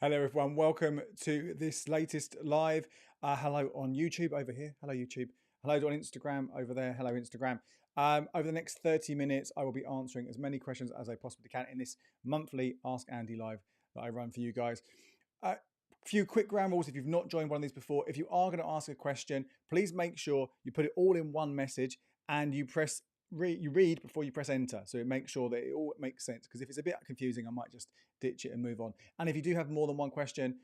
Hello, everyone. Welcome to this latest live. Hello on YouTube over here. Hello, YouTube. Hello on Instagram over there. Hello, Instagram. Over the next 30 minutes, I will be answering as many questions as I possibly can in this monthly Ask Andy Live that I run for you guys. A few quick ground rules if you've not joined one of these before. If you are going to ask a question, please make sure you put it all in one message and you read before you press enter, so it makes sure that it all makes sense, because if it's a bit confusing, I might just ditch it and move on. And if you do have more than one question,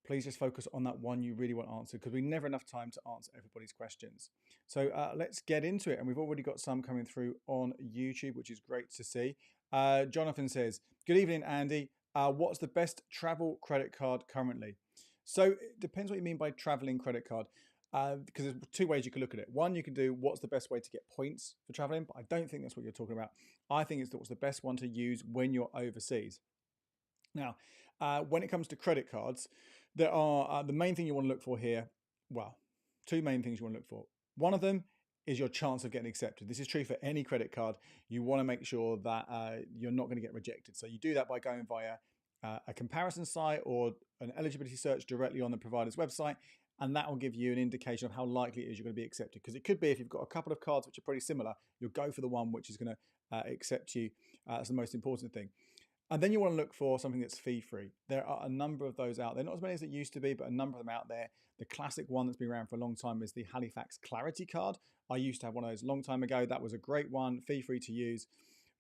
please just focus on that one you really want answered, because we never enough time to answer everybody's questions. So let's get into it. And we've already got some coming through on YouTube, which is great to see. Jonathan says, good evening, Andy. What's the best travel credit card currently? So it depends what you mean by traveling credit card. Because there's two ways you can look at it. One, you can do what's the best way to get points for traveling, but I don't think that's what you're talking about. I think it's what's the best one to use when you're overseas. Now, when it comes to credit cards, there are the main thing you want to look for here. Well, two main things you want to look for. One of them is your chance of getting accepted. This is true for any credit card. You want to make sure that you're not going to get rejected. So you do that by going via a comparison site or an eligibility search directly on the provider's website, and that will give you an indication of how likely it is you're going to be accepted. Because it could be, if you've got a couple of cards which are pretty similar, you'll go for the one which is going to accept you. That's the most important thing. And then you want to look for something that's fee-free. There are a number of those out there, not as many as it used to be, but a number of them out there. The classic one that's been around for a long time is the Halifax Clarity card. I used to have one of those a long time ago. That was a great one, fee-free to use.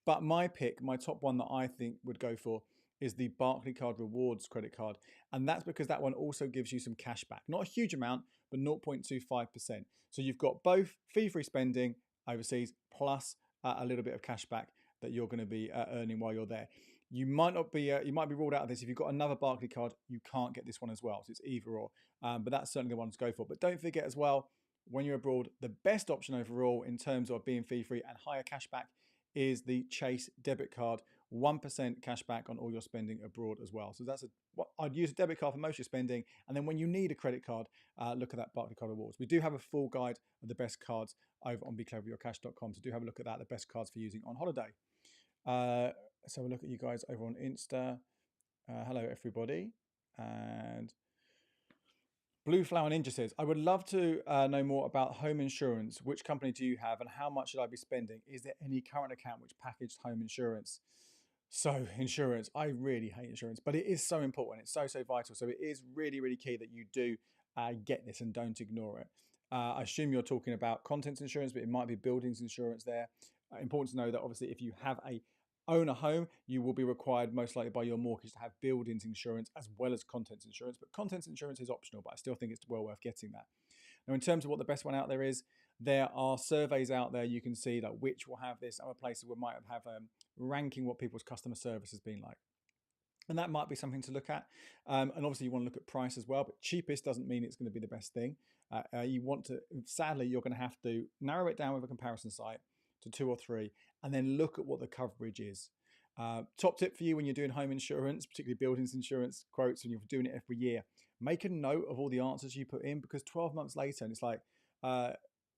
But my pick, my top one that I think would go for, is the Barclaycard Rewards credit card. And that's because that one also gives you some cash back. Not a huge amount, but 0.25%. So you've got both fee-free spending overseas plus a little bit of cash back that you're going to be earning while you're there. You might not be you might be ruled out of this. If you've got another Barclay card, you can't get this one as well. So it's either or. But that's certainly the one to go for. But don't forget as well, when you're abroad, the best option overall in terms of being fee-free and higher cash back is the Chase debit card, 1% cash back on all your spending abroad as well. So that's I'd use a debit card for most of your spending, and then when you need a credit card, look at that Barclaycard Rewards. We do have a full guide of the best cards over on becleveryourcash.com, so do have a look at that, the best cards for using on holiday. Let's have a look at you guys over on Insta. Hello, everybody. And Blue Flower Ninja says, I would love to know more about home insurance. Which company do you have and how much should I be spending? Is there any current account which packaged home insurance? So insurance, I really hate insurance, but it is so important. It's so vital. So it is really, really key that you do get this and don't ignore it. I assume you're talking about contents insurance, but it might be buildings insurance there. Important to know that obviously if you have own a home, you will be required most likely by your mortgage to have buildings insurance as well as contents insurance. But contents insurance is optional, but I still think it's well worth getting that. Now, in terms of what the best one out there is, there are surveys out there you can see that which will have this. Other places we might have ranking what people's customer service has been like. And that might be something to look at. And obviously you want to look at price as well, but cheapest doesn't mean it's going to be the best thing. You want to, sadly, you're going to have to narrow it down with a comparison site to 2 or 3, and then look at what the coverage is. Top tip for you when you're doing home insurance, particularly buildings insurance quotes, and you're doing it every year, make a note of all the answers you put in, because 12 months later, and it's like,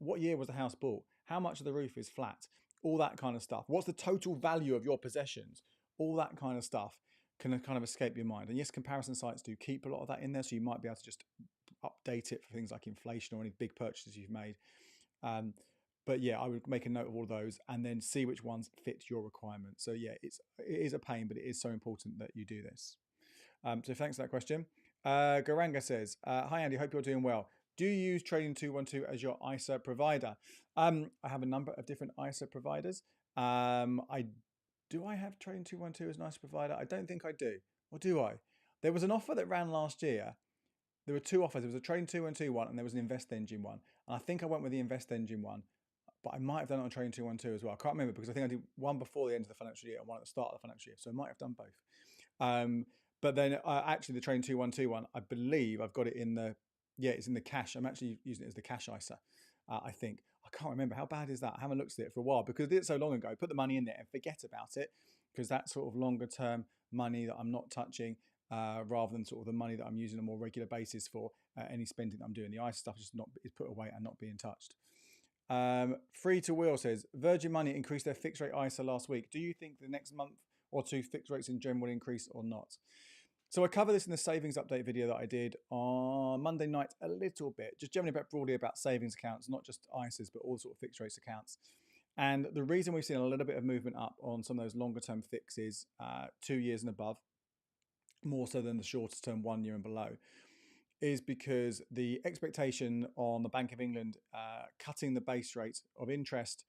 what year was the house bought? How much of the roof is flat? All that kind of stuff. What's the total value of your possessions? All that kind of stuff can kind of escape your mind. And yes, comparison sites do keep a lot of that in there, so you might be able to just update it for things like inflation or any big purchases you've made. But yeah, I would make a note of all of those and then see which ones fit your requirements. So yeah, it is a pain, but it is so important that you do this. So thanks for that question. Garanga says, hi Andy, hope you're doing well. Do you use Trading 212 as your ISA provider? I have a number of different ISA providers. Do I have Trading 212 as an ISA provider? I don't think I do. Or do I? There was an offer that ran last year. There were 2 offers. There was a Trading 212 one and there was an Invest Engine one. And I think I went with the Invest Engine one, but I might have done it on Trading 212 as well. I can't remember because I think I did one before the end of the financial year and one at the start of the financial year. So I might have done both. But then actually the Trading 212 one, I believe I've got it in the, it's in the cash. I'm actually using it as the cash ISA, I think. I can't remember. How bad is that? I haven't looked at it for a while because I did it so long ago. Put the money in there and forget about it, because that's sort of longer term money that I'm not touching, rather than sort of the money that I'm using on a more regular basis for any spending that I'm doing. The ISA stuff is put away and not being touched. Free to Will says, Virgin Money increased their fixed rate ISA last week. Do you think the next month or two fixed rates in general will increase or not? So I cover this in the savings update video that I did on Monday night a little bit, just generally broadly about savings accounts, not just ISAs, but all sort of fixed rates accounts. And the reason we've seen a little bit of movement up on some of those longer term fixes, 2 years and above, more so than the shorter term 1 year and below, is because the expectation on the Bank of England cutting the base rate of interest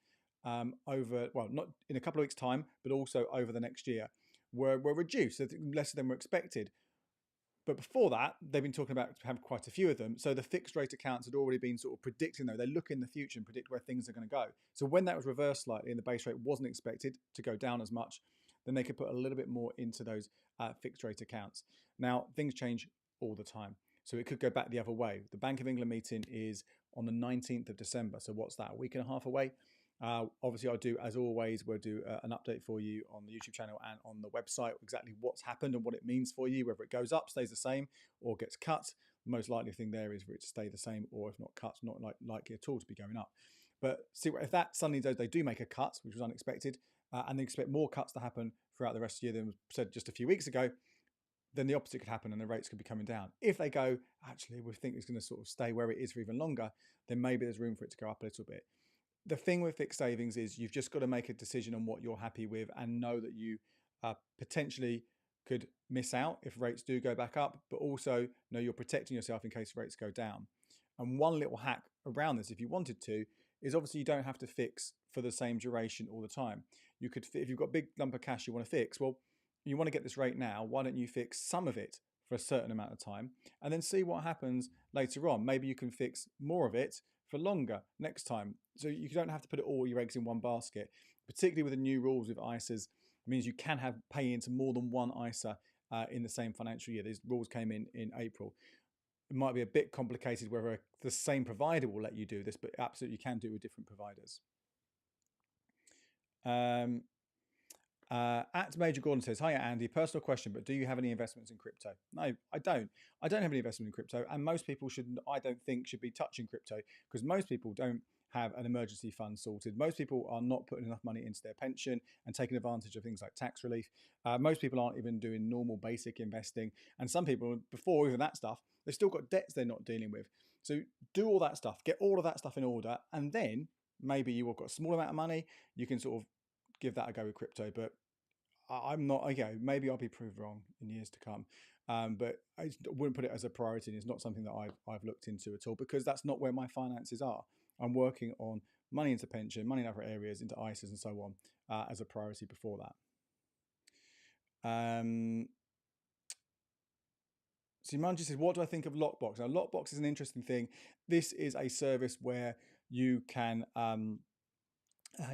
over, well, not in a couple of weeks' time, but also over the next year, were reduced, less than were expected. But before that, they've been talking about have quite a few of them. So the fixed rate accounts had already been sort of predicting, though, they look in the future and predict where things are going to go. So when that was reversed slightly and the base rate wasn't expected to go down as much, then they could put a little bit more into those fixed rate accounts. Now, things change all the time. So it could go back the other way. The Bank of England meeting is on the 19th of December. So what's that, a week and a half away? Obviously, I'll do, as always, we'll do an update for you on the YouTube channel and on the website, exactly what's happened and what it means for you, whether it goes up, stays the same, or gets cut. The most likely thing there is for it to stay the same, or if not cut, not likely at all to be going up. But see, if that suddenly they do make a cut, which was unexpected, and they expect more cuts to happen throughout the rest of the year than was said just a few weeks ago, then the opposite could happen and the rates could be coming down. If they go, actually, we think it's going to sort of stay where it is for even longer, then maybe there's room for it to go up a little bit. The thing with fixed savings is you've just got to make a decision on what you're happy with and know that you potentially could miss out if rates do go back up, but also know you're protecting yourself in case rates go down. And one little hack around this, if you wanted to, is obviously you don't have to fix for the same duration all the time. You could, if you've got a big lump of cash you want to fix, well, you want to get this rate now, why don't you fix some of it for a certain amount of time and then see what happens later on? Maybe you can fix more of it for longer next time. So you don't have to put all your eggs in one basket, particularly with the new rules with ISAs. It means you can pay into more than one ISA in the same financial year. These rules came in April. It might be a bit complicated whether the same provider will let you do this, but absolutely you can do it with different providers. At Major Gordon says, "Hi Andy, personal question, but do you have any investments in crypto?" No, I don't. I don't have any investment in crypto, and most people I don't think should be touching crypto because most people don't have an emergency fund sorted. Most people are not putting enough money into their pension and taking advantage of things like tax relief. Most people aren't even doing normal basic investing, and some people, before even that stuff, they've still got debts they're not dealing with. So do all that stuff, get all of that stuff in order, and then maybe you've got a small amount of money, you can sort of give that a go with crypto. But I'm not, okay, maybe I'll be proved wrong in years to come. But I wouldn't put it as a priority, and it's not something that I've looked into at all because that's not where my finances are. I'm working on money into pension, money in other areas, into ISAs and so on as a priority before that. Simanji says, what do I think of Lockbox? Now, Lockbox is an interesting thing. This is a service where you can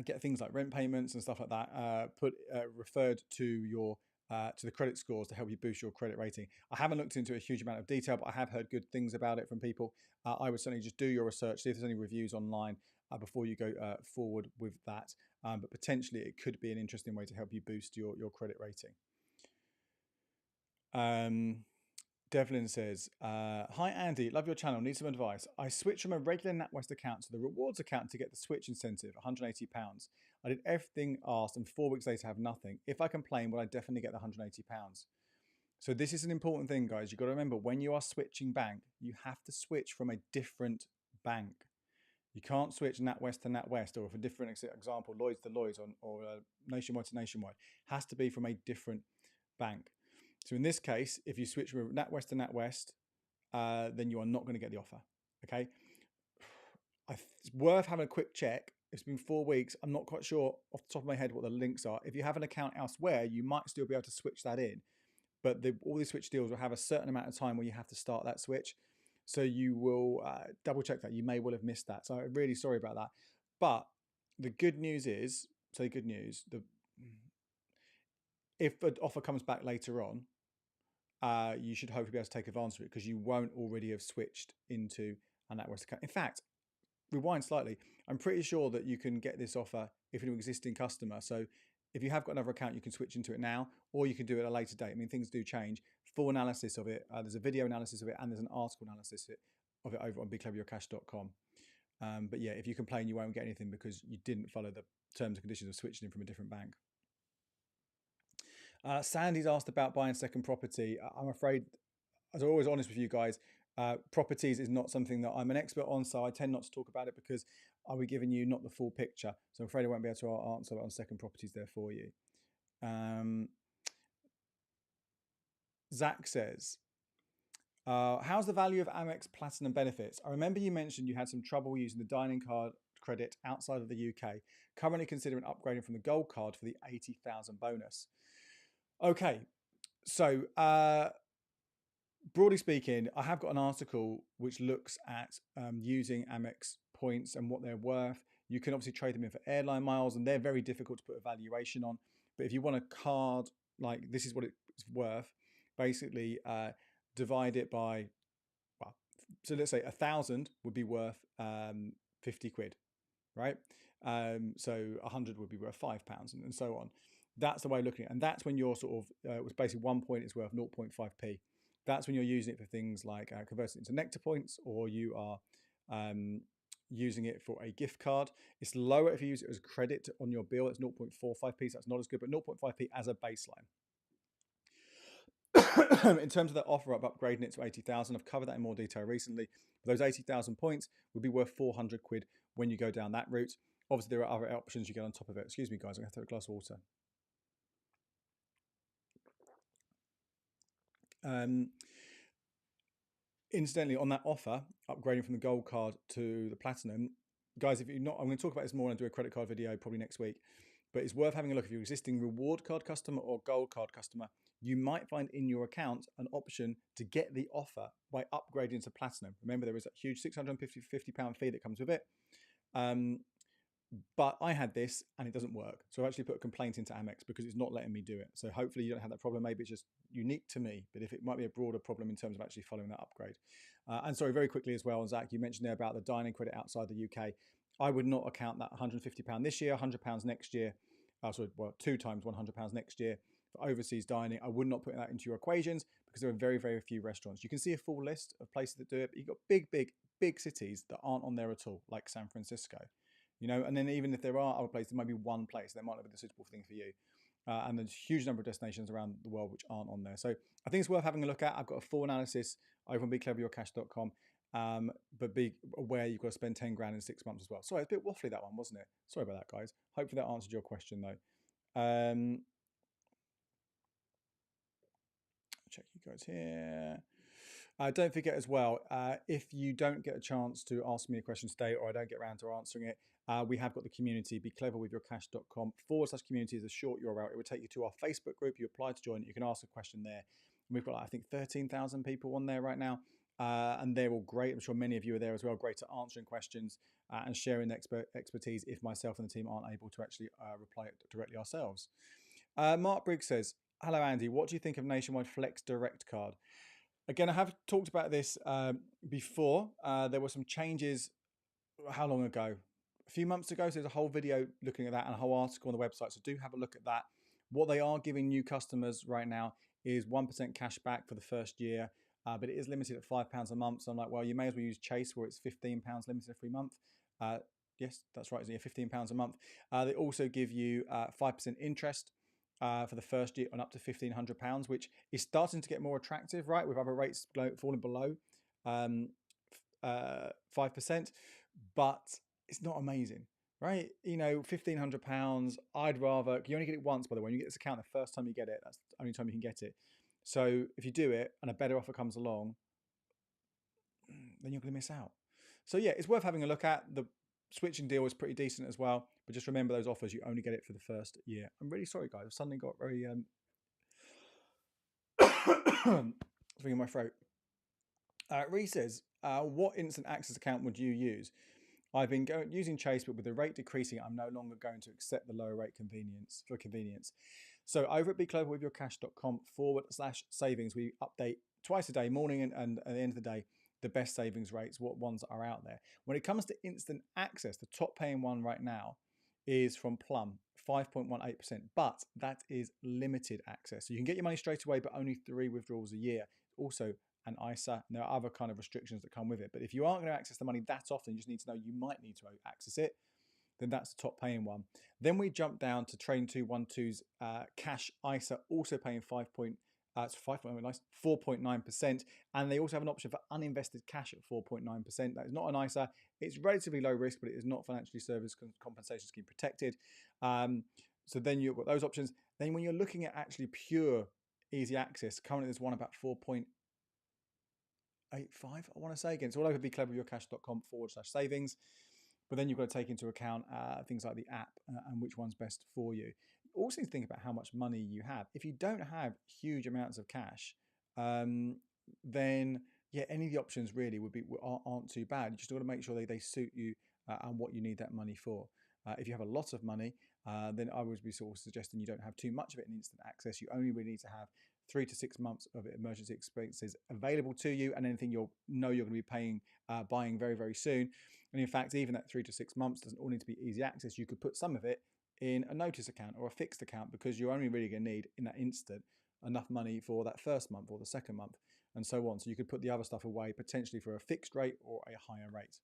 get things like rent payments and stuff like that referred to your to the credit scores to help you boost your credit rating. I haven't looked into a huge amount of detail, but I have heard good things about it from people. I would certainly just do your research, see if there's any reviews online before you go forward with that. But potentially it could be an interesting way to help you boost your credit rating. Devlin says, "Hi Andy, love your channel, need some advice. I switched from a regular NatWest account to the rewards account to get the switch incentive, £180. I did everything asked and 4 weeks later have nothing. If I complain, will I definitely get the £180? So this is an important thing, guys. You've got to remember, when you are switching bank, you have to switch from a different bank. You can't switch NatWest to NatWest, or for different example, Lloyds to Lloyds, or Nationwide to Nationwide. Has to be from a different bank. So in this case, if you switch from NatWest to NatWest, then you are not going to get the offer. Okay, it's worth having a quick check. It's been 4 weeks. I'm not quite sure off the top of my head what the links are. If you have an account elsewhere, you might still be able to switch that in. But all these switch deals will have a certain amount of time where you have to start that switch. So you will double check that. You may well have missed that. So I'm really sorry about that. But the good news is, if an offer comes back later on, you should hopefully be able to take advantage of it because you won't already have switched into a NatWest account. In fact, rewind slightly, I'm pretty sure that you can get this offer if you're an existing customer. So if you have got another account, you can switch into it now, or you can do it at a later date. I mean, things do change. Full analysis of it, there's a video analysis of it, and there's an article analysis of it over on becleveryourcash.com. But yeah, if you complain, you won't get anything because you didn't follow the terms and conditions of switching in from a different bank. Sandy's asked about buying second property. I'm afraid, as I'm always honest with you guys, properties is not something that I'm an expert on, so I tend not to talk about it because I'll be giving you not the full picture. So I'm afraid I won't be able to answer on second properties there for you. Zach says, how's the value of AMEX Platinum benefits? I remember you mentioned you had some trouble using the dining card credit outside of the UK. Currently considering upgrading from the gold card for the 80,000 bonus. Okay, so broadly speaking, I have got an article which looks at using Amex points and what they're worth. You can obviously trade them in for airline miles, and they're very difficult to put a valuation on. But if you want a card, like this is what it's worth, basically divide it by, well, so let's say 1,000 would be worth 50 quid, right? So 100 would be worth £5 and so on. That's the way of looking at it. And that's when you're sort of, it was basically 1 point is worth 0.5p. That's when you're using it for things like converting it into Nectar points, or you are using it for a gift card. It's lower if you use it as credit on your bill. It's 0.45p, so that's not as good, but 0.5p as a baseline. In terms of the offer of upgrading it to 80,000, I've covered that in more detail recently. Those 80,000 points would be worth 400 quid when you go down that route. Obviously, there are other options you get on top of it. Excuse me, guys, I'm going to have to have a glass of water. Incidentally, on that offer, upgrading from the gold card to the platinum, guys, if you're not, I'm going to talk about this more and do a credit card video probably next week, but it's worth having a look. If you're an existing reward card customer or gold card customer, you might find in your account an option to get the offer by upgrading to platinum. Remember, there is a huge £650 fee that comes with it. But I had this and it doesn't work. So I've actually put a complaint into Amex because it's not letting me do it. So hopefully you don't have that problem. Maybe it's just unique to me, but if it might be a broader problem in terms of actually following that upgrade. And sorry, very quickly as well, Zach, you mentioned there about the dining credit outside the UK. I would not account that £150 this year, £100 next year. Sorry, well, 2 times £100 next year for overseas dining. I would not put that into your equations because there are very, very few restaurants. You can see a full list of places that do it, but you've got big cities that aren't on there at all, like San Francisco. You know, and then even if there are other places, there might be one place that might not be the suitable thing for you. And there's a huge number of destinations around the world which aren't on there. So I think it's worth having a look at. I've got a full analysis over on becleveryourcash.com. But be aware you've got to spend 10 grand in 6 months as well. Sorry, it's a bit waffly that one, wasn't it? Sorry about that, guys. Hopefully that answered your question though. Check you guys here. Don't forget as well, if you don't get a chance to ask me a question today or I don't get around to answering it, we have got the community, becleverwithyourcash.com/community is a short URL. It will take you to our Facebook group. You apply to join it. You can ask a question there. And we've got, I think, 13,000 people on there right now. And they're all great. I'm sure many of you are there as well. Great at answering questions and sharing expertise if myself and the team aren't able to actually reply directly ourselves. Mark Briggs says, hello, Andy. What do you think of Nationwide Flex Direct Card? Again, I have talked about this before. There were some changes, how long ago? A few months ago. So there's a whole video looking at that and a whole article on the website. So do have a look at that. What they are giving new customers right now is 1% cash back for the first year, but it is limited at £5 a month. So I'm like, well, you may as well use Chase where it's £15 limited every month. Yes, that's right. It's £15 a month. They also give you 5% interest for the first year on up to £1,500, which is starting to get more attractive, right? With other rates falling below 5%, but it's not amazing, right? You know, £1,500. I'd rather, you only get it once, by the way. When you get this account, the first time you get it, that's the only time you can get it. So if you do it and a better offer comes along, then you're going to miss out. So yeah, it's worth having a look at. The switching deal is pretty decent as well, but just remember those offers, you only get it for the first year. I'm really sorry, guys. I've suddenly got very something in my throat. Ree says, what instant access account would you use? I've been using Chase, but with the rate decreasing, I'm no longer going to accept the lower rate for convenience. So over at becleverwithyourcash.com/savings, we update twice a day, morning and at the end of the day, the best savings rates, what ones are out there. When it comes to instant access, the top paying one right now is from Plum, 5.18%, but that is limited access. So you can get your money straight away, but only 3 withdrawals a year. Also an ISA, and there are other kind of restrictions that come with it. But if you aren't going to access the money that often, you just need to know you might need to access it. then that's the top paying one. Then we jump down to Train 212's cash ISA, also paying 4.9%, and they also have an option for uninvested cash at 4.9%. That is not an ISA. It's relatively low risk, but it is not financially service compensation scheme protected. So then you've got those options. Then when you're looking at actually pure easy access, currently there's one about 4.85, I want to say. Again, it's all over becleveryourcash.com/savings. But then you've got to take into account things like the app and which one's best for you. Also need to think about how much money you have. If you don't have huge amounts of cash, then yeah, any of the options really aren't too bad. You just got to make sure they suit you and what you need that money for. If you have a lot of money, then I would be sort of suggesting you don't have too much of it in instant access. You only really need to have 3 to 6 months of emergency expenses available to you, and anything you're going to be buying very, very soon. And in fact, even that 3 to 6 months doesn't all need to be easy access. You could put some of it in a notice account or a fixed account, because you're only really going to need in that instant enough money for that first month or the second month, and so on. So you could put the other stuff away potentially for a fixed rate or a higher rate.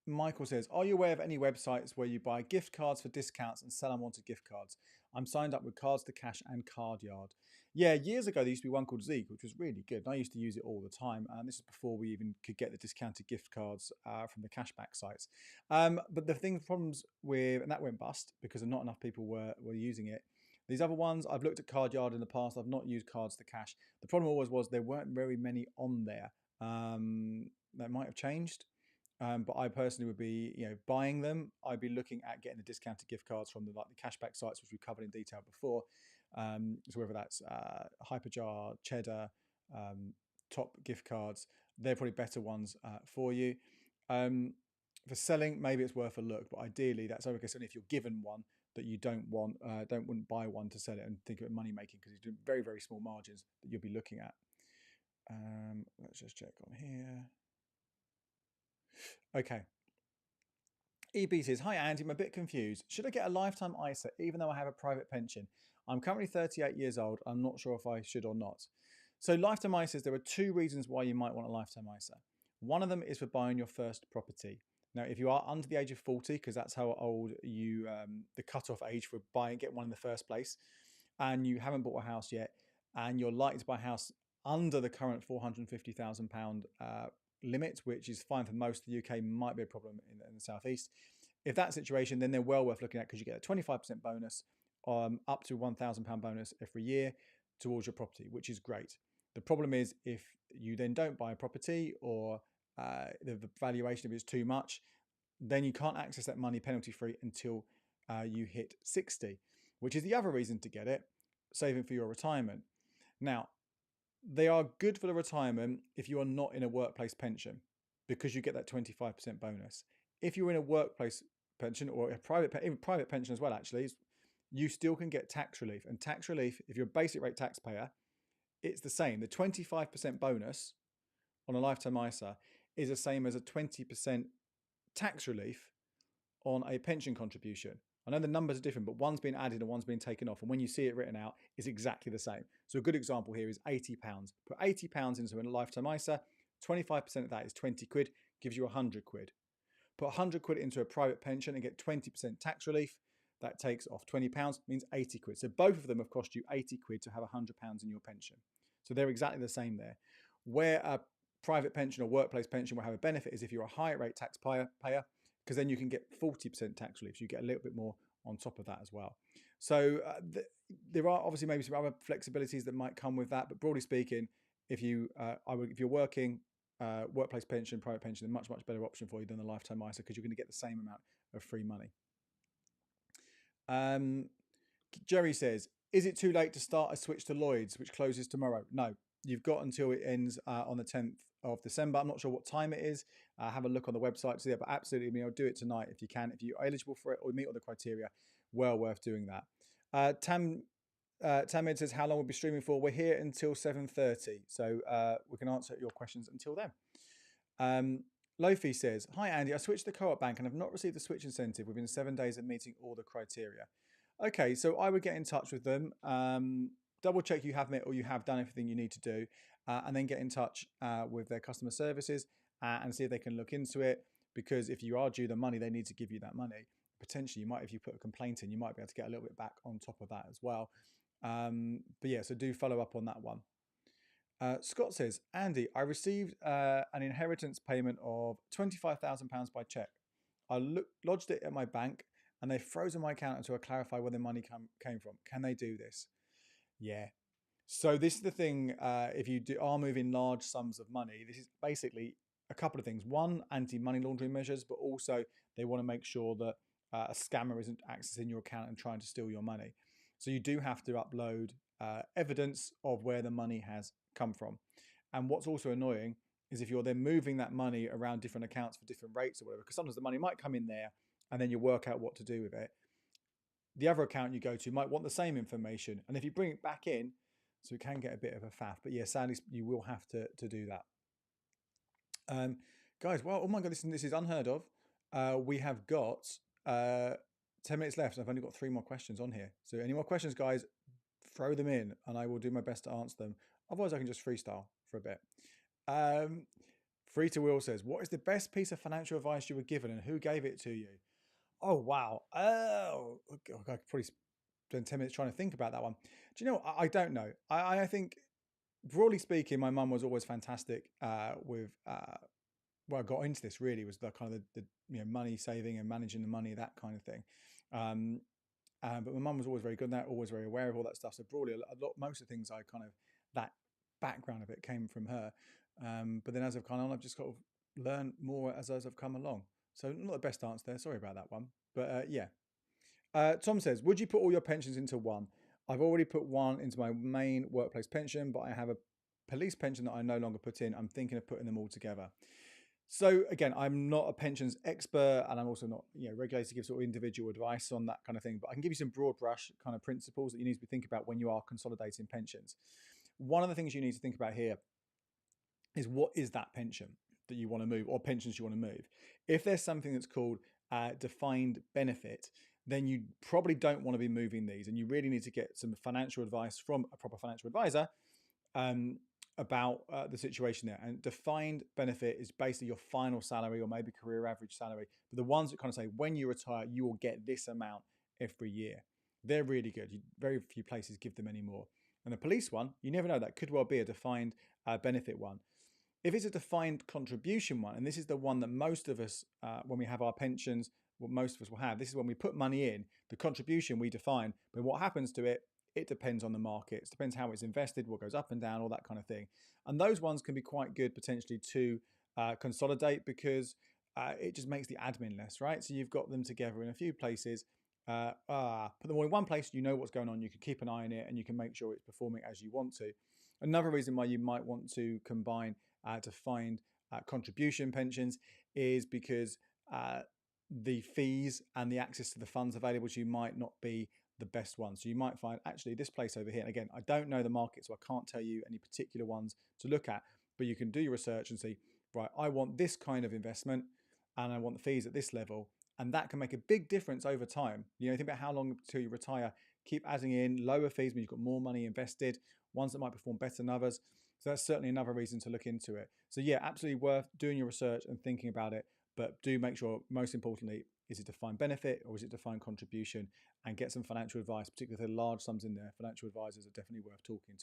Michael says, are you aware of any websites where you buy gift cards for discounts and sell unwanted gift cards? I'm signed up with Cards to Cash and Card Yard. Yeah, years ago there used to be one called Zeek, which was really good. And I used to use it all the time. And this is before we even could get the discounted gift cards from the cashback sites. But the problems with, and that went bust because not enough people were using it. These other ones, I've looked at Card Yard in the past. I've not used Cards to Cash. The problem always was there weren't very many on there. That might have changed. But I personally would be, buying them. I'd be looking at getting the discounted gift cards from the cashback sites, which we covered in detail before. So whether that's Hyperjar, Cheddar, Top gift cards, they're probably better ones for you. For selling, maybe it's worth a look, but ideally that's only if you're given one that you wouldn't buy one to sell it and think of it money making, because you're doing very, very small margins that you'll be looking at. Let's just check on here. Okay. EB says, hi Andy, I'm a bit confused. Should I get a lifetime ISA even though I have a private pension? I'm currently 38 years old. I'm not sure if I should or not. So lifetime ISAs, there are 2 reasons why you might want a lifetime ISA. One of them is for buying your first property. Now, if you are under the age of 40, because that's how old you, the cutoff age for getting one in the first place, and you haven't bought a house yet, and you're likely to buy a house under the current £450,000 limit, which is fine for most of the UK, might be a problem in the southeast. If that situation, then they're well worth looking at, because you get a 25% bonus, up to £1,000 bonus every year towards your property, which is great. The problem is if you then don't buy a property, or the valuation of it is too much, then you can't access that money penalty free until you hit 60, which is the other reason to get it, saving for your retirement. Now, they are good for the retirement if you are not in a workplace pension, because you get that 25% bonus. If you're in a workplace pension, or a private pension as well, actually, you still can get tax relief. And tax relief, if you're a basic rate taxpayer, it's the same. The 25% bonus on a lifetime ISA is the same as a 20% tax relief on a pension contribution. I know the numbers are different, but one's been added and one's been taken off. And when you see it written out, it's exactly the same. So a good example here is £80. Put £80 into a lifetime ISA, 25% of that is 20 quid, gives you 100 quid. Put 100 quid into a private pension and get 20% tax relief. That takes off £20, means 80 quid. So both of them have cost you 80 quid to have £100 in your pension. So they're exactly the same there. Where a private pension or workplace pension will have a benefit is if you're a higher rate taxpayer, because then you can get 40% tax relief. So you get a little bit more on top of that as well. So there are obviously maybe some other flexibilities that might come with that, but broadly speaking, if you're working, workplace pension, private pension, a much, much better option for you than the lifetime ISA, because you're going to get the same amount of free money. Jerry says, is it too late to start a switch to Lloyd's, which closes tomorrow? No, you've got until it ends on the 10th of December. I'm not sure what time it is. Have a look on the website to see it, but absolutely, I'll do it tonight if you can. If you're eligible for it or meet all the criteria, well worth doing that. Tamid says, how long will we be streaming for? We're here until 7:30, so we can answer your questions until then. Lofi says, hi Andy, I switched to Co-op Bank and have not received the switch incentive within 7 days of meeting all the criteria. Okay, so I would get in touch with them, double check you have met or you have done everything you need to do, and then get in touch with their customer services and see if they can look into it. because if you are due the money, they need to give you that money. Potentially, you might, if you put a complaint in, you might be able to get a little bit back on top of that as well. But yeah, so do follow up on that one. Scott says, Andy, I received an inheritance payment of £25,000 by cheque. I lodged it at my bank and they've frozen my account until I clarify where the money came from. Can they do this? Yeah. So this is the thing, if you are moving large sums of money, this is basically a couple of things. One, anti-money laundering measures, but also they want to make sure that a scammer isn't accessing your account and trying to steal your money. So you do have to upload evidence of where the money has come from. And what's also annoying is if you're then moving that money around different accounts for different rates or whatever, because sometimes the money might come in there and then you work out what to do with it. The other account you go to might want the same information. And if you bring it back in, so it can get a bit of a faff. But yeah, sadly, you will have to do that. Guys, well, oh my God, this is unheard of. We have got 10 minutes left. I've only got 3 more questions on here. So any more questions, guys, throw them in and I will do my best to answer them. Otherwise, I can just freestyle for a bit. Free to Will says, what is the best piece of financial advice you were given and who gave it to you? Oh, wow. Oh, I could probably spend 10 minutes trying to think about that one. Do you know, I don't know. I think, broadly speaking, my mum was always fantastic with, well, I got into this really was the kind of the money saving and managing the money, that kind of thing. But my mum was always very good at that, always very aware of all that stuff. So broadly, most of the things I kind of, that background of it came from her. But then as I've gone on, I've just got to learn more as I've come along. So not the best answer there. Sorry about that one. But yeah. Tom says, would you put all your pensions into one? I've already put one into my main workplace pension, but I have a police pension that I no longer put in. I'm thinking of putting them all together. So again, I'm not a pensions expert and I'm also not regulated to give sort of individual advice on that kind of thing, but I can give you some broad brush kind of principles that you need to be thinking about when you are consolidating pensions. One of the things you need to think about here is what is that pension that you want to move or pensions you want to move. If there's something that's called defined benefit, then you probably don't want to be moving these and you really need to get some financial advice from a proper financial advisor about the situation there. And defined benefit is basically your final salary or maybe career average salary. But the ones that kind of say when you retire, you will get this amount every year. They're really good. Very few places give them any more. And the police one, you never know, that could well be a defined benefit one. If it's a defined contribution one, and this is the one that most of us, when we have our pensions, what most of us will have, this is when we put money in, the contribution we define, but what happens to it, it depends on the markets, depends how it's invested, what goes up and down, all that kind of thing. And those ones can be quite good potentially to consolidate because it just makes the admin less, right? So you've got them together in a few places, put them all in one place, you know what's going on, you can keep an eye on it and you can make sure it's performing as you want to. Another reason why you might want to combine defined contribution pensions is because the fees and the access to the funds available to you might not be the best one. So you might find actually this place over here, and again, I don't know the market, so I can't tell you any particular ones to look at, but you can do your research and see, right, I want this kind of investment and I want the fees at this level. And that can make a big difference over time. Think about how long until you retire, keep adding in lower fees means you've got more money invested, ones that might perform better than others. So that's certainly another reason to look into it. So yeah, absolutely worth doing your research and thinking about it, but do make sure, most importantly, is it defined benefit or is it defined contribution, and get some financial advice, particularly if there are large sums in there. Financial advisors are definitely worth talking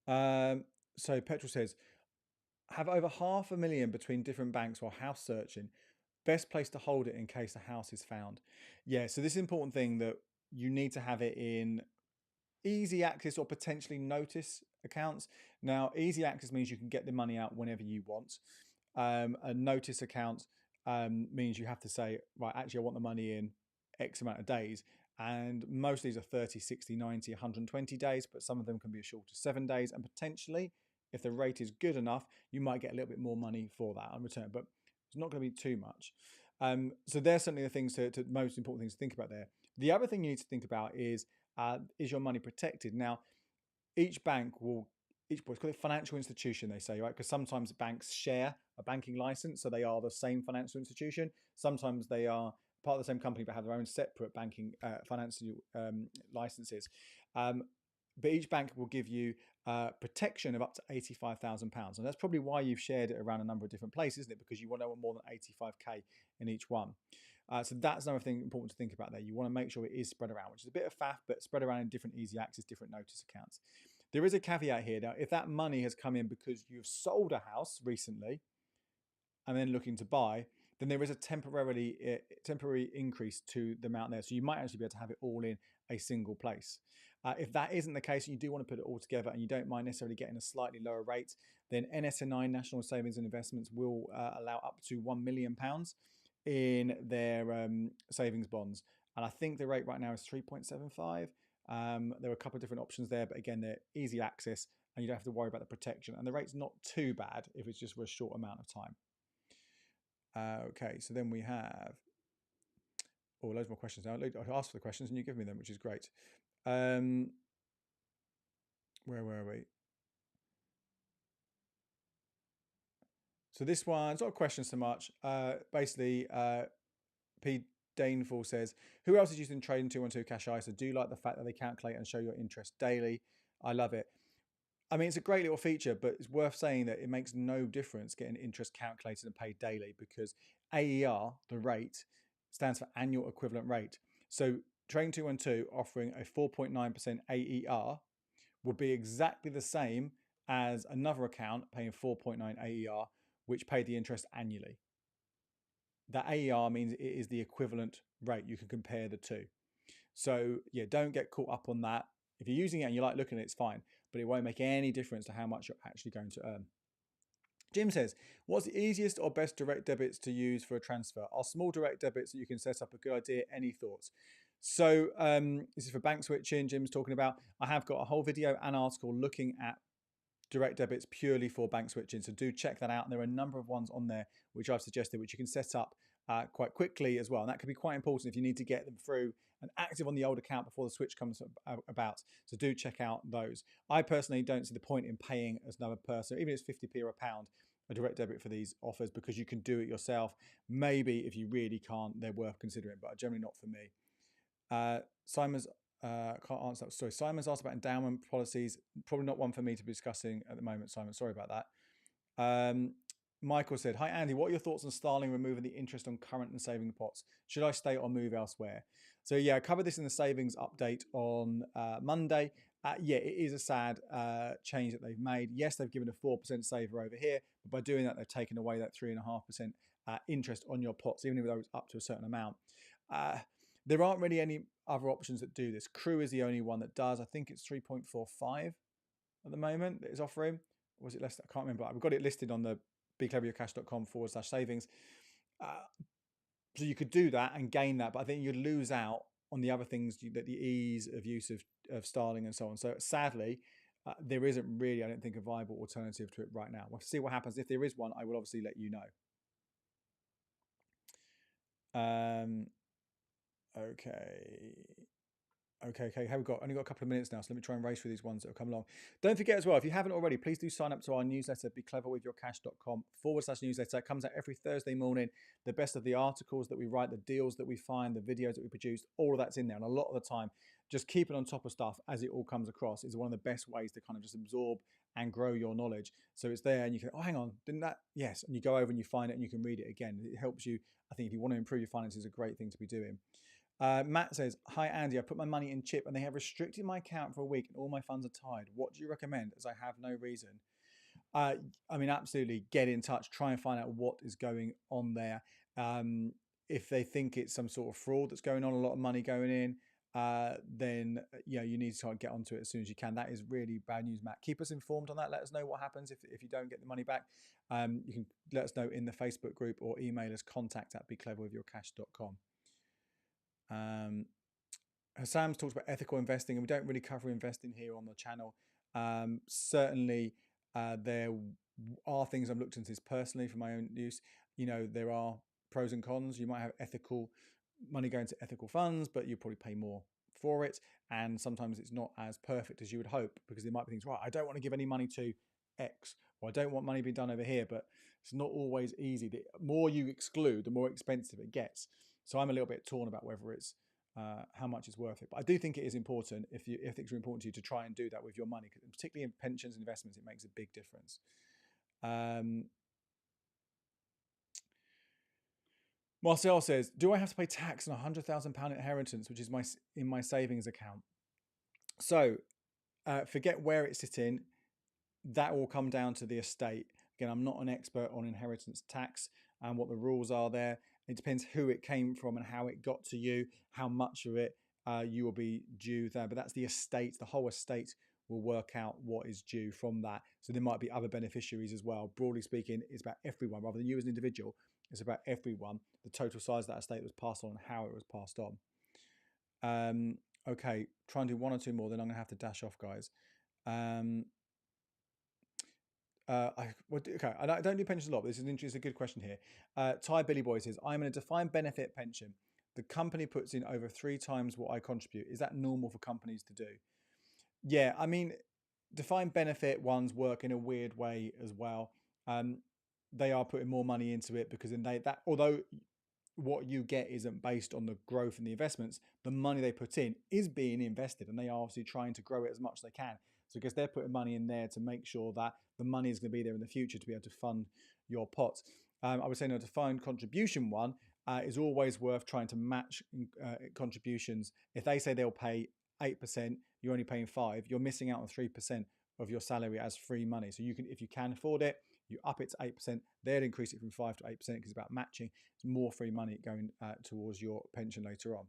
to. So Petrol says, have over $500,000 between different banks while house searching. Best place to hold it in case a house is found. Yeah, so this is an important thing that you need to have it in easy access or potentially notice accounts. Now, easy access means you can get the money out whenever you want. A notice account means you have to say, right, actually, I want the money in X amount of days. And most of these are 30, 60, 90, 120 days, but some of them can be as short as 7 days. And potentially, if the rate is good enough, you might get a little bit more money for that on return, but it's not going to be too much. So there's certainly the things to most important things to think about there. The other thing you need to think about is your money protected? Now, each bank will, it's called a financial institution, they say, right? Because sometimes banks share a banking license, so they are the same financial institution. Sometimes they are part of the same company but have their own separate banking financial licenses. But each bank will give you protection of up to £85,000. And that's probably why you've shared it around a number of different places, isn't it? Because you want to want more than 85k in each one. So that's another thing important to think about there. You want to make sure it is spread around, which is a bit of faff, but spread around in different easy access, different notice accounts. There is a caveat here. Now, if that money has come in because you've sold a house recently and then looking to buy, then there is a temporary increase to the amount there. So you might actually be able to have it all in a single place. If that isn't the case, and you do want to put it all together and you don't mind necessarily getting a slightly lower rate, then NSNI, National Savings and Investments, will allow up to £1 million in their savings bonds. And I think the rate right now is 3.75. There are a couple of different options there, but again, they're easy access and you don't have to worry about the protection. And the rate's not too bad if it's just for a short amount of time. Okay, so then we have loads more questions now. I asked for the questions and you give me them, which is great. Where were we? So this one's not a question so much. Basically, P. Daneful says, who else is using Trading 212 Cash ISA? Do you like the fact that they calculate and show your interest daily? I love it. I mean, it's a great little feature, but it's worth saying that it makes no difference getting interest calculated and paid daily, because AER, the rate, stands for annual equivalent rate. So Trading 212 offering a 4.9% AER would be exactly the same as another account paying 4.9 AER, which paid the interest annually. That AER means it is the equivalent rate. You can compare the two. So yeah, don't get caught up on that. If you're using it and you like looking at it, it's fine, but it won't make any difference to how much you're actually going to earn. Jim says, what's the easiest or best direct debits to use for a transfer? Are small direct debits that you can set up a good idea? Any thoughts? So this is for bank switching. Jim's talking about, I have got a whole video and article looking at direct debits purely for bank switching. So do check that out. And there are a number of ones on there which I've suggested, which you can set up quite quickly as well. And that can be quite important if you need to get them through and active on the old account before the switch comes about. So do check out those. I personally don't see the point in paying as another person, even if it's 50p or a pound, a direct debit for these offers, because you can do it yourself. Maybe if you really can't, they're worth considering, but generally not for me. Simon's can't answer that. Sorry, Simon's asked about endowment policies. Probably not one for me to be discussing at the moment, Simon. Sorry about that. Michael said, hi, Andy. What are your thoughts on Starling removing the interest on current and saving pots? Should I stay or move elsewhere? So yeah, I covered this in the savings update on Monday. Yeah, it is a sad change that they've made. Yes, they've given a 4% saver over here, but by doing that, they've taken away that 3.5% interest on your pots, even though it's up to a certain amount. There aren't really any other options that do this. Crew is the only one that does. I think it's 3.45 at the moment that is offering. Or was it less? I can't remember. I've got it listed on the becleveryourcash.com/savings. So you could do that and gain that, but I think you'd lose out on the other things, that the ease of use of Starling and so on. So sadly, there isn't really, I don't think, a viable alternative to it right now. We'll see what happens. If there is one, I will obviously let you know. Okay. We've only got a couple of minutes now, so let me try and race through these ones that have come along. Don't forget as well, if you haven't already, please do sign up to our newsletter, becleverwithyourcash.com/newsletter. It comes out every Thursday morning. The best of the articles that we write, the deals that we find, the videos that we produce, all of that's in there. And a lot of the time, just keeping on top of stuff as it all comes across is one of the best ways to kind of just absorb and grow your knowledge. So it's there and you can, oh, hang on, didn't that? Yes. And you go over and you find it and you can read it again. It helps you. I think if you want to improve your finances, it's a great thing to be doing. Matt says, hi, Andy, I put my money in Chip and they have restricted my account for a week and all my funds are tied. What do you recommend, as I have no reason? I mean, absolutely get in touch, try and find out what is going on there. If they think it's some sort of fraud that's going on, a lot of money going in, then you need to try and get onto it as soon as you can. That is really bad news, Matt. Keep us informed on that. Let us know what happens if you don't get the money back. You can let us know in the Facebook group or email us contact@becleverwithyourcash.com. Sam's talked about ethical investing, and we don't really cover investing here on the channel. Certainly, there are things I've looked into this personally for my own use. There are pros and cons. You might have ethical money going to ethical funds, but you probably pay more for it. And sometimes it's not as perfect as you would hope, because there might be things, right, I don't want to give any money to X, or I don't want money being done over here, but it's not always easy. The more you exclude, the more expensive it gets. So I'm a little bit torn about whether it's how much it's worth it. But I do think it is important if things are important to you to try and do that with your money, particularly in pensions and investments. It makes a big difference. Marcel says, do I have to pay tax on £100,000 inheritance, which is in my savings account? So forget where it's sitting. That will come down to the estate. Again, I'm not an expert on inheritance tax and what the rules are there. It depends who it came from and how it got to you, how much of it you will be due there. But that's the estate. The whole estate will work out what is due from that. So there might be other beneficiaries as well. Broadly speaking, it's about everyone rather than you as an individual. It's about everyone. The total size of that estate was passed on and how it was passed on. Okay, try and do one or two more, then I'm going to have to dash off, guys. Okay, I don't do pensions a lot, but this is a good question here. Ty Billy Boy says, I'm in a defined benefit pension. The company puts in over 3 times what I contribute. Is that normal for companies to do? Yeah, I mean, defined benefit ones work in a weird way as well. They are putting more money into it because although what you get isn't based on the growth in the investments, the money they put in is being invested, and they are obviously trying to grow it as much as they can. So I guess they're putting money in there to make sure that the money is going to be there in the future to be able to fund your pot. I would say no, defined contribution one is always worth trying to match contributions. If they say they'll pay 8%, you're only paying 5%, you're missing out on 3% of your salary as free money. So you can, if you can afford it, you up it to 8%, they'd increase it from 5 to 8% because it's about matching. It's more free money going towards your pension later on.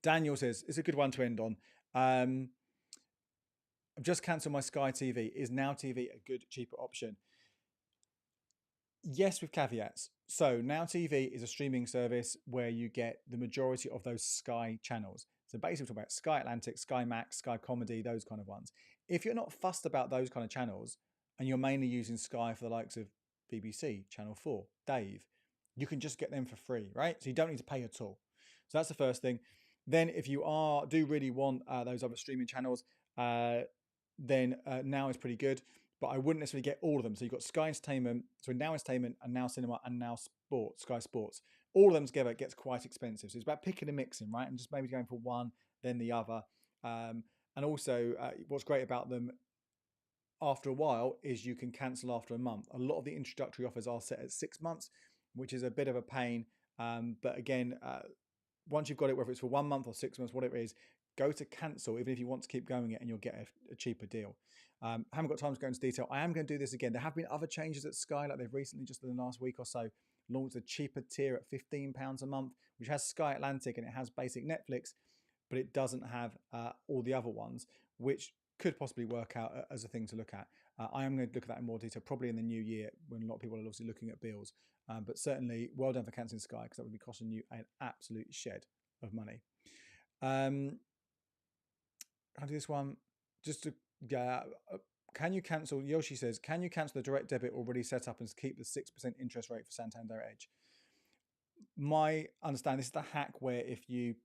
Daniel says, it's a good one to end on. I've just cancelled my Sky TV. Is Now TV a good, cheaper option? Yes, with caveats. So Now TV is a streaming service where you get the majority of those Sky channels. So basically we're talking about Sky Atlantic, Sky Max, Sky Comedy, those kind of ones. If you're not fussed about those kind of channels and you're mainly using Sky for the likes of BBC, Channel 4, Dave, you can just get them for free, right? So you don't need to pay at all. So that's the first thing. Then if you do really want those other streaming channels, then Now is pretty good. But I wouldn't necessarily get all of them. So you've got Sky Entertainment, so Now Entertainment and Now Cinema and Now Sports, Sky Sports. All of them together gets quite expensive. So it's about picking and mixing, right? And just maybe going for one, then the other. And also what's great about them after a while is you can cancel after a month. A lot of the introductory offers are set at 6 months, which is a bit of a pain. But again, once you've got it, whether it's for 1 month or 6 months, whatever it is, go to cancel, even if you want to keep going it, and you'll get a cheaper deal. I haven't got time to go into detail. I am going to do this again. There have been other changes at Sky, like they've recently, just in the last week or so, launched a cheaper tier at £15 a month, which has Sky Atlantic and it has basic Netflix, but it doesn't have all the other ones, which could possibly work out as a thing to look at. I am going to look at that in more detail, probably in the new year when a lot of people are obviously looking at bills. But certainly, well done for cancelling Sky, because that would be costing you an absolute shed of money. I'll do this one just to can you cancel? Yoshi says, can you cancel the direct debit already set up and keep the 6% interest rate for Santander Edge? My understanding, this is the hack where if you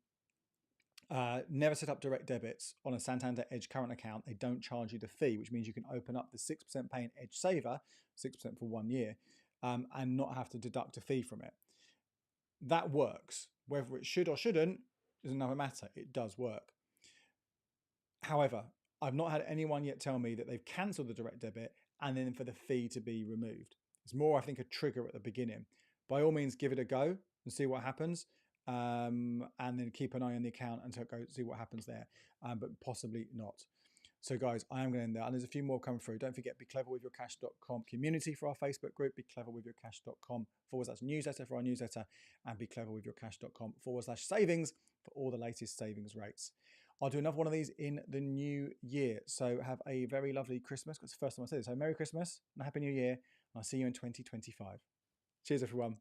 never set up direct debits on a Santander Edge current account, they don't charge you the fee, which means you can open up the 6% paying Edge Saver, 6% for 1 year, and not have to deduct a fee from it. That works. Whether it should or shouldn't is another matter. It does work. However, I've not had anyone yet tell me that they've cancelled the direct debit and then for the fee to be removed. It's more, I think, a trigger at the beginning. By all means, give it a go and see what happens. And then keep an eye on the account and go see what happens there, but possibly not. So guys, I am going to end there. And there's a few more coming through. Don't forget, becleverwithyourcash.com community for our Facebook group, becleverwithyourcash.com/newsletter for our newsletter, and becleverwithyourcash.com/savings for all the latest savings rates. I'll do another one of these in the new year. So have a very lovely Christmas. It's the first time I say this. So Merry Christmas and a Happy New Year. And I'll see you in 2025. Cheers, everyone.